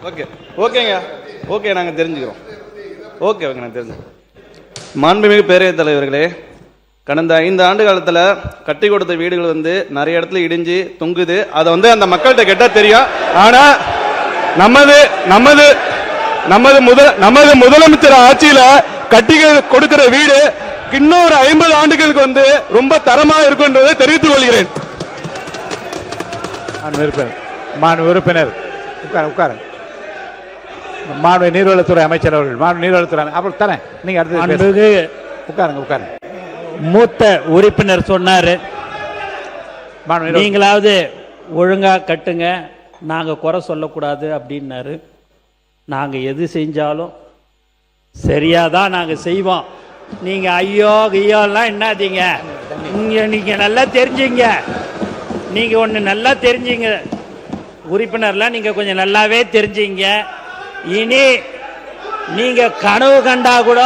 Okay ஓகேங்க okay, நாங்கள் தெரிஞ்சுக்கிறோம். ஓகே ஓகே, நாங்கள் தெரிஞ்சுக்கிறோம். மாண்புமிகு பேரவைத் தலைவர்களே, கடந்த 5 ஆண்டு காலத்தில் கட்டி கொடுத்த வீடுகள் வந்து நிறைய இடத்துல இடிஞ்சு தொங்குது. அதை வந்து அந்த மக்கள்கிட்ட கேட்டால் தெரியும். ஆனால் நமது முதலமைச்சர் ஆட்சியில் கட்டி கொடுக்கிற வீடு இன்னொரு 50 ஆண்டுகளுக்கு வந்து ரொம்ப தரமாக இருக்குன்றதை தெரிவித்துக் கொள்கிறேன். மாண்பு உறுப்பினர் உட்கார. மாண்பு நீர்வளத்துறை அமைச்சர் அவர்கள், மாண்பு நீர்வளத்துறை அப்புறம் தானே நீங்க அடுத்து உட்காருங்க. மூத்த உறுப்பினர் சொன்னாரு, நீங்களாவது ஒழுங்கா கட்டுங்க, நாங்க குறை சொல்லக்கூடாது அப்படின்னாரு. நாங்க எது செஞ்சாலும் சரியாதான் நாங்க செய்வோம். நீங்க ஐயோ ஐயோலாம் என்னாதீங்க. நீங்க நல்லா தெரிஞ்சுங்க, நீங்க ஒன்று நல்லா தெரிஞ்சுங்க உறுப்பினர்லாம், நீங்க கொஞ்சம் நல்லாவே தெரிஞ்சுங்க. இனி நீங்க கனவு கண்டா கூட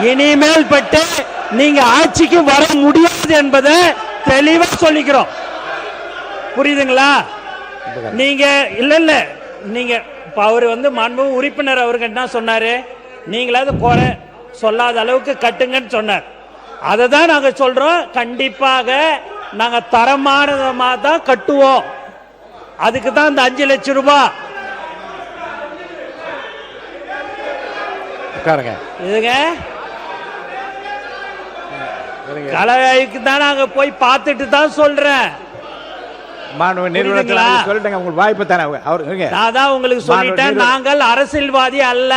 இனிமேல் பட்டு நீங்க ஆட்சிக்கு வர முடியாது என்பதை தெளிவா சொல்லிக்கிறோம். புரியுதுங்களா? நீங்க இல்ல நீங்க அவர் வந்து மாண்பு உறுப்பினர் அவருக்கு என்ன சொன்னாரு, நீங்களாவது குறை சொல்லாத அளவுக்கு கட்டுங்கன்னு சொன்னார். அதை தான் நாங்க சொல்றோம். கண்டிப்பாக நாங்க தரமானதமா தான் கட்டுவோம். அதுக்கு தான் இந்த 5 லட்சம் ரூபாய் இதுங்க கலவைக்கு தான் நாங்க போய் பார்த்துட்டு தான் சொல்றேன். உங்களுக்கு சொல்லிட்டேன், நாங்கள் அரசியல்வாதி அல்ல,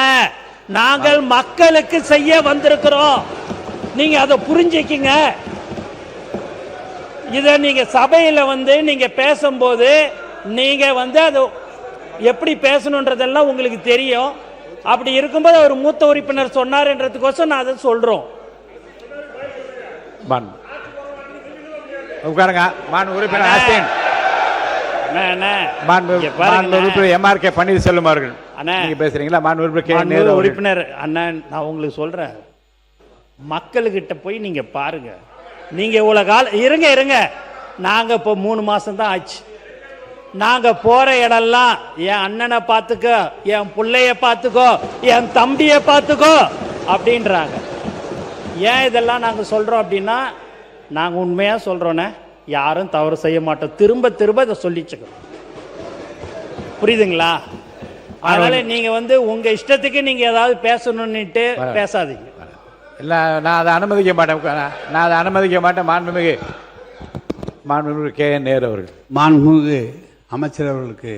நாங்கள் மக்களுக்கு செய்ய வந்திருக்கிறோம். நீங்க அதை புரிஞ்சுக்கிங்க. இத நீங்க சபையில வந்து நீங்க பேசும்போது நீங்க வந்து அது எப்படி பேசணுன்றதெல்லாம் உங்களுக்கு தெரியும். அப்படி இருக்கும்போது அவர் மூத்த உறுப்பினர் சொன்னார்ன்றதுக்கோசம் நான் அதை சொல்றோம். பன்னீர்செல்வம் அவர்கள் பேசுறீங்களா? உறுப்பினர் அண்ணன், நான் உங்களுக்கு சொல்றேன், மக்கள்கிட்ட போய் நீங்க பாருங்க. நீங்க இவ்வளவு காலம் இருங்க. நாங்க இப்போ 3 மாசம் தான் ஆச்சு. நாங்க போற இடம்லாம் என் அண்ணனை பார்த்துக்கோ, என் பிள்ளைய பார்த்துக்கோ, என் தம்பிய பார்த்துக்கோ அப்படின்றாங்க. ஏன் இதெல்லாம் நாங்க சொல்றோம் அப்படின்னா, நாங்க உண்மையா சொல்றோன்னே, யாரும் தவறு செய்ய மாட்டோம். திரும்ப இதை சொல்லிச்சுக்கோம். புரியுதுங்களா? அதனால நீங்க வந்து உங்க இஷ்டத்துக்கு நீங்க ஏதாவது பேசணும்னுட்டு பேசாதீங்க. இல்ல, நான் அதை அனுமதிக்க மாட்டேன். மாண்புமிகு கே நேரு அவர்கள். மாண்புமிகு அமைச்சர் அவர்களுக்கு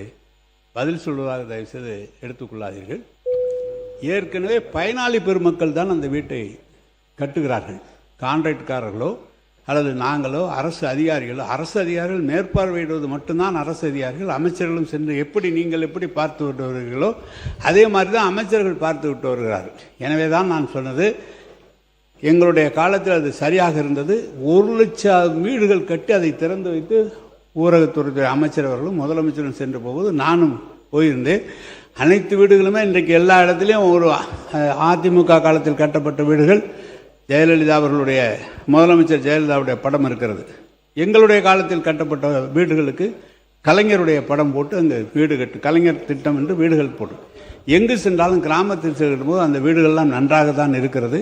பதில் சொல்வதாக தயவுசெய்து எடுத்துக்கொள்ளாதீர்கள். ஏற்கனவே பயனாளி பெருமக்கள் தான் அந்த வீட்டை கட்டுகிறார்கள். கான்ட்ராக்ட்காரர்களோ அல்லது நாங்களோ அரசு அதிகாரிகள் மேற்பார்வையிடுவது மட்டும்தான் அரசு அதிகாரிகள். அமைச்சர்களும் சென்று நீங்கள் எப்படி பார்த்து விட்டு வருகிறீர்களோ அதே மாதிரி தான் அமைச்சர்கள் பார்த்து விட்டு வருகிறார்கள். எனவே தான் நான் சொன்னது, எங்களுடைய காலத்தில் அது சரியாக இருந்தது. 1 லட்சம் வீடுகள் கட்டி அதை திறந்து வைத்து ஊரகத்துறை அமைச்சர் அவர்களும் முதலமைச்சரும் சென்று போகும்போது நானும் போயிருந்தேன். அனைத்து வீடுகளுமே இன்றைக்கு எல்லா இடத்துலையும் ஒரு அதிமுக காலத்தில் கட்டப்பட்ட வீடுகள், ஜெயலலிதா அவர்களுடைய முதலமைச்சர் ஜெயலலிதாவுடைய படம் இருக்கிறது. எங்களுடைய காலத்தில் கட்டப்பட்ட வீடுகளுக்கு கலைஞருடைய படம் போட்டு அங்கே வீடு கலைஞர் திட்டம் என்று வீடுகள் போட்டு எங்கு சென்றாலும் கிராமத்தில் செல்லும் போது அந்த வீடுகள்லாம் நன்றாக தான் இருக்கிறது.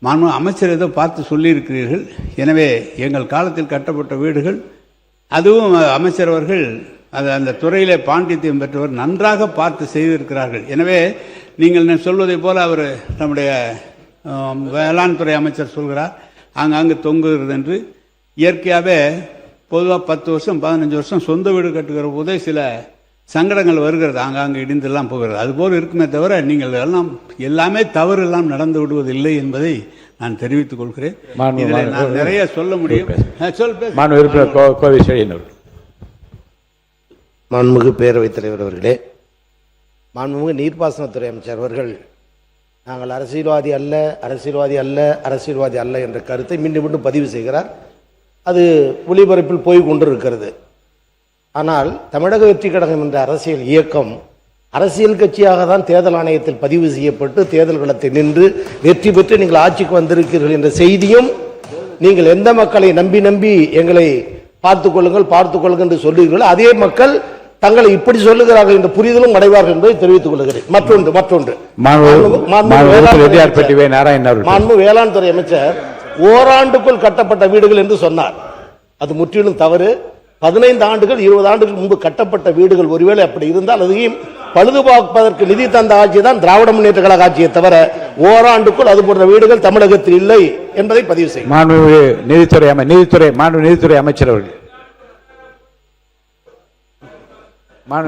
மாண்பு அமைச்சர் ஏதோ பார்த்து சொல்லியிருக்கிறீர்கள். எனவே எங்கள் காலத்தில் கட்டப்பட்ட வீடுகள், அதுவும் அமைச்சர் அவர்கள் அந்த துறையிலே பாண்டித்தியம் பெற்றவர், நன்றாக பார்த்து செய்திருக்கிறார்கள். எனவே நீங்கள் சொல்வதை போல அவர் நம்முடைய வேளாண் துறை அமைச்சர் சொல்கிறார் ஆங்காங்கு தொங்குகிறது என்று. இயற்கையாகவே பொதுவாக 10 வருஷம் 15 வருஷம் சொந்த வீடு கட்டுகிற போதே சில சங்கடங்கள் வருகிறது, ஆங்காங்கு இடிந்தெல்லாம் போகிறது. அதுபோல் இருக்குமே தவிர நீங்கள் எல்லாமே தவறு எல்லாம் நடந்து விடுவதில்லை என்பதை நான் தெரிவித்துக் கொள்கிறேன். நான் நிறைய சொல்ல முடியும். மாண்புமிகு பேரவைத் தலைவர் அவர்களே, மாண்புமிகு நீர்ப்பாசனத்துறை அமைச்சர் அவர்கள் நாங்கள் அரசியல்வாதி அல்ல என்ற கருத்தை மீண்டும் பதிவு செய்கிறார். அது ஒளிபரப்பில் போய் கொண்டிருக்கிறது. ஆனால் தமிழக வெற்றி கழகம் என்ற அரசியல் இயக்கம் அரசியல் கட்சியாக தான் தேர்தல் ஆணையத்தில் பதிவு செய்யப்பட்டு தேர்தல் களத்தில் நின்று வெற்றி பெற்று நீங்கள் ஆட்சிக்கு வந்திருக்கிறீர்கள் என்ற செய்தியும், நீங்கள் எந்த மக்களை நம்பி எங்களை பார்த்துக் கொள்ளுங்கள் என்று சொல்லுகிறீர்கள், அதே மக்கள் தங்களை இப்படி சொல்லுகிறார்கள் என்ற புரிதலும் அடைவார்கள் என்பதை தெரிவித்துக் கொள்கிறேன். மற்றொன்று மாண்பு வேளாண் துறை அமைச்சர் ஓராண்டுக்குள் கட்டப்பட்ட வீடுகள் என்று சொன்னார். அது முற்றிலும் தவறு. 15 ஆண்டுகள் 20 ஆண்டுகள் முன்பு கட்டப்பட்ட வீடுகள் ஒருவேளை அப்படி இருந்தால் அதையும் பழுதுபார்ப்பதற்கு நிதி தந்த ஆட்சி தான் திராவிட முன்னேற்ற கழக ஆட்சியை தவிர ஓராண்டுக்குள் அது போன்ற வீடுகள் தமிழகத்தில் இல்லை என்பதை பதிவு செய்யும். நீதித்துறை அமைச்சர் அவர்கள்.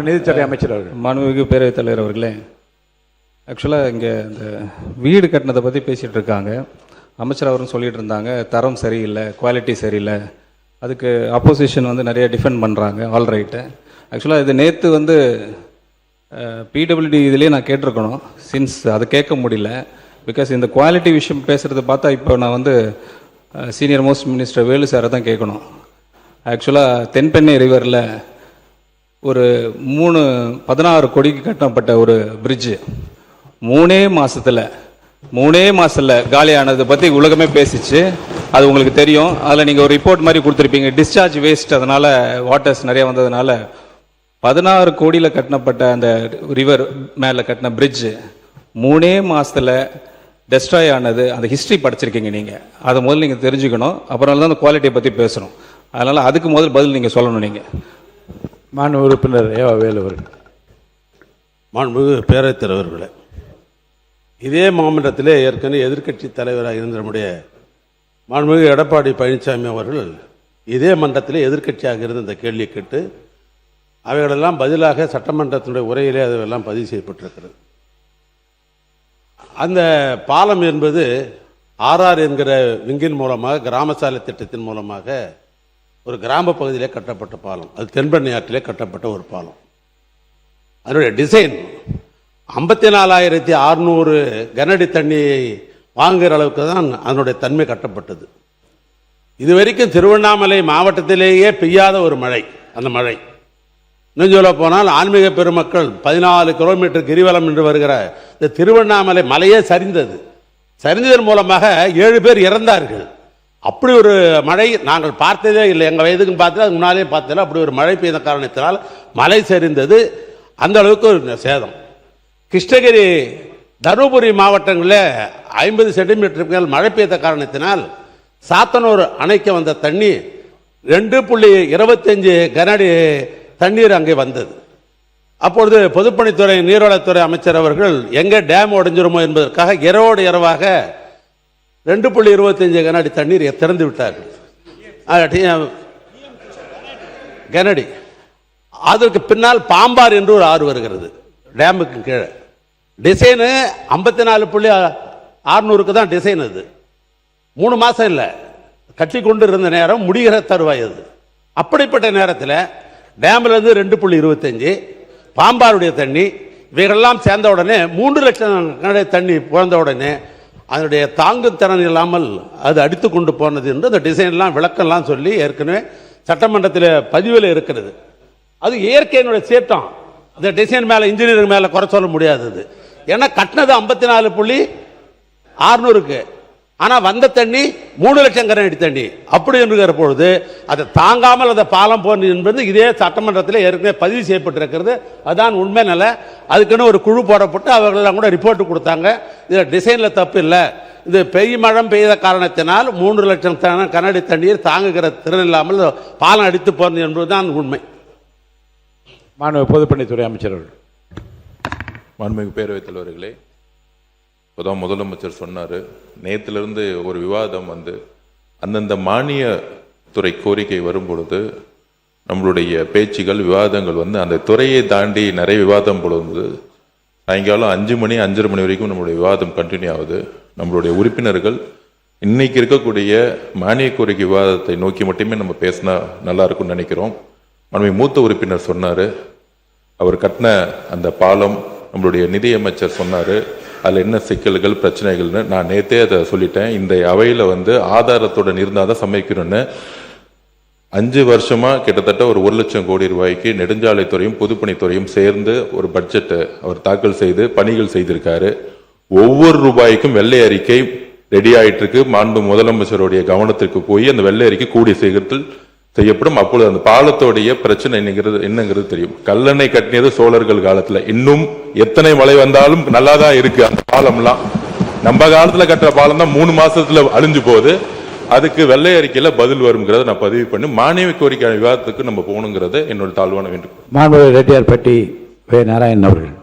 நீதித்துறை அமைச்சர் அவர்கள். மாண்புமிகு பேரவைத் தலைவர் அவர்களே, ஆக்சுவலாக இங்கே இந்த வீடு கட்டினதை பற்றி பேசிகிட்டு இருக்காங்க. அமைச்சர் அவரும் சொல்லிட்டு இருந்தாங்க தரம் சரியில்லை, குவாலிட்டி சரியில்லை, அதுக்கு அப்போசிஷன் வந்து நிறைய டிஃபெண்ட் பண்ணுறாங்க. All right. ஆக்சுவலாக இது நேற்று வந்து பிடபிள்யூடி இதிலே நான் கேட்டிருக்கணும். சின்ஸ் அதை கேட்க முடியல. பிகாஸ் இந்த குவாலிட்டி விஷயம் பேசுகிறத பார்த்தா இப்போ நான் வந்து சீனியர் மோஸ்ட் மினிஸ்டர் வேலு சாரை தான் கேட்கணும். ஆக்சுவலாக தென்பெண்ணை ரிவரில் ஒரு 16 கோடிக்கு கட்டப்பட்ட ஒரு பிரிட்ஜு 3 மாதத்தில் காலியானதை பற்றி உலகமே பேசிச்சு. அது உங்களுக்கு தெரியும். அதில் நீங்கள் ஒரு ரிப்போர்ட் மாதிரி கொடுத்துருப்பீங்க. டிஸ்சார்ஜ் வேஸ்ட், அதனால் வாட்டர்ஸ் நிறைய வந்ததுனால 16 கோடியில் கட்டப்பட்ட அந்த ரிவர் மேலே கட்டின பிரிட்ஜு 3 மாதத்தில் டெஸ்ட்ராய் ஆனது. அந்த ஹிஸ்ட்ரி படிச்சிருக்கீங்க நீங்கள். அதை முதல்ல நீங்கள் தெரிஞ்சுக்கணும். அப்புறம் தான் அந்த குவாலிட்டியை பற்றி பேசணும். அதனால் அதுக்கு முதல் பதில் நீங்கள் சொல்லணும். நீங்கள் மாண்பு உறுப்பினர் ஏவா வேலு அவர்கள். மாண்புமிகு பேரவைத் தலைவர்களே, இதே மாமன்றத்திலே ஏற்கனவே எதிர்க்கட்சி தலைவராக இருந்த நம்முடைய மாண்புமிகு எடப்பாடி பழனிசாமி அவர்கள் இதே மன்றத்திலே எதிர்க்கட்சியாக இருந்த இந்த கேள்வியை கேட்டு அவைகளெல்லாம் பதிலாக சட்டமன்றத்தினுடைய உரையிலே அதெல்லாம் பதிவு செய்யப்பட்டிருக்கிறது. அந்த பாலம் என்பது ஆர்ஆர் என்கிற விங்கின் மூலமாக கிராம சாலை திட்டத்தின் மூலமாக ஒரு கிராம பகுதியிலே கட்டப்பட்ட பாலம். அது தென்பெண்ணை ஆற்றிலே கட்டப்பட்ட ஒரு பாலம். அதனுடைய டிசைன் 54,600 கனஅடி தண்ணியை வாங்குகிற அளவுக்கு தான் அதனுடைய தன்மை கட்டப்பட்டது. இதுவரைக்கும் திருவண்ணாமலை மாவட்டத்திலேயே பெய்யாத ஒரு மழை. அந்த மழை இன்னும் சொல்ல போனால் ஆன்மீக பெருமக்கள் 14 கிலோமீட்டர் கிரிவலம் என்று வருகிற இந்த திருவண்ணாமலை மலையே சரிந்ததன் மூலமாக 7 பேர் இறந்தார்கள். அப்படி ஒரு மழை நாங்கள் பார்த்ததே இல்லை. எங்கள் வயதுக்கு பார்த்தது அது முன்னாலே பார்த்ததில்லை. அப்படி ஒரு மழை பெய்த காரணத்தினால் மலை சரிந்தது. அந்த அளவுக்கு ஒரு சேதம். கிருஷ்ணகிரி தருமபுரி மாவட்டங்களில் 50 சென்டிமீட்டருக்கு மேல் மழை பெய்த காரணத்தினால் சாத்தனூர் அணைக்கு வந்த தண்ணி 2.25 கனஅடி தண்ணீர் அங்கே வந்தது. அப்பொழுது பொதுப்பணித்துறை நீர்வளத்துறை அமைச்சர் அவர்கள் எங்கே டேம் உடைஞ்சிருமோ என்பதற்காக இரவோடு இரவாக 2.25 கனஅடி தண்ணீர் திறந்து விட்டார்கள். கனஅடி. அதற்கு பின்னால் பாம்பார் என்று ஒரு ஆறு வருகிறது டேமுக்கு கீழே. டிசைனு 54.600 தான் டிசைன். அது 3 மாதம் இல்லை, கட்டி கொண்டு இருந்த நேரம் முடிகிற தருவாய். அது அப்படிப்பட்ட நேரத்தில் டேம்லேருந்து 2.25 பாம்பாருடைய தண்ணி இவைகளெல்லாம் சேர்ந்த உடனே 3 லட்சம் கனஅடி தண்ணி பிறந்த உடனே அதனுடைய தாங்கும் திறன் இல்லாமல் அது அடித்து கொண்டு போனது என்று அந்த டிசைன்லாம் விளக்கம்லாம் சொல்லி ஏற்கனவே சட்டமன்றத்தில் பதிவில் இருக்கிறது. அது இயற்கையினுடைய சீற்றம். அந்த டிசைன் மேலே இன்ஜினியரிங் மேலே குறை சொல்ல முடியாதது. ஏன்னா கட்டினது 54.600, ஆனால் வந்த தண்ணி 3 லட்சம் கனஅடி தண்ணி. அப்படி என்கிற பொழுது அதை தாங்காமல் அந்த பாலம் போன என்பது இதே சட்டமன்றத்தில் ஏற்கனவே பதிவு செய்யப்பட்டிருக்கிறது. அதுதான் உண்மை நிலை. அதுக்குன்னு ஒரு குழு போடப்பட்டு அவர்களெல்லாம் கூட ரிப்போர்ட் கொடுத்தாங்க. இதில் டிசைனில் தப்பு இல்லை, இது மழை பெய்த காரணத்தினால் 3 லட்சம் கனஅடி தண்ணீர் தாங்குகிற திறன் இல்லாமல் பாலம் அடித்து போனது என்பதுதான் உண்மை. மாண்பு பொதுப்பணித்துறை அமைச்சர் அவர்கள். மாண்புமிகு பேரவைத் தலைவர்களே, இப்போதான் முதலமைச்சர் சொன்னார், நேற்றிலிருந்து ஒரு விவாதம் வந்து அந்தந்த மானிய துறை கோரிக்கை வரும் பொழுது நம்மளுடைய பேச்சுகள் விவாதங்கள் வந்து அந்த துறையை தாண்டி நிறைய விவாதம் பொழுது சாயங்காலம் 5 மணி 5:30 மணி வரைக்கும் நம்மளுடைய விவாதம் கண்டினியூ ஆகுது. நம்மளுடைய உறுப்பினர்கள் இன்னைக்கு இருக்கக்கூடிய மானிய கோரிக்கை விவாதத்தை நோக்கி மட்டுமே நம்ம பேசினா நல்லா இருக்கும்னு நினைக்கிறோம். மாண்புமிகு மூத்த உறுப்பினர் சொன்னார், அவர் கட்டின அந்த பாலம் நம்மளுடைய நிதியமைச்சர் சொன்னார் அதில் என்ன சிக்கல்கள் பிரச்சனைகள்னு. நான் நேற்றே அதை சொல்லிட்டேன். இந்த அவையில் வந்து ஆதாரத்துடன் இருந்தால் தான் சமைக்கணும்னு 5 வருஷமாக கிட்டத்தட்ட ஒரு 1 லட்சம் கோடி ரூபாய்க்கு நெடுஞ்சாலைத்துறையும் பொதுப்பணித்துறையும் சேர்ந்து ஒரு பட்ஜெட்டை அவர் தாக்கல் செய்து பணிகள் செய்திருக்காரு. ஒவ்வொரு ரூபாய்க்கும் வெள்ளை அறிக்கை ரெடி ஆகிட்டு இருக்கு. மாண்பு முதலமைச்சருடைய கவனத்திற்கு போய் அந்த வெள்ளை அறிக்கை கூடிய சீக்கிரத்தில் செய்யப்படும். அப்பொழுது அந்த பாலத்தோடைய பிரச்சனை என்னங்கிறது தெரியும். கல்லணை கட்டினது சோழர்கள் காலத்துல, இன்னும் எத்தனை மழை வந்தாலும் நல்லாதான் இருக்கு அந்த பாலம்லாம். நம்ம காலத்துல கட்டுற பாலம் தான் 3 மாசத்துல அழிஞ்சு போகுது. அதுக்கு வெள்ளை அறிக்கையில பதில் வருங்கிறத நான் பதிவு பண்ணி மானிய கோரிக்கை விவாதத்துக்கு நம்ம போகணுங்கிறது என்னோட தாழ்வான வேண்டுகோள். மாண்புமிகு ரெட்டியார்பட்டி வே. நாராயணன் அவர்கள்.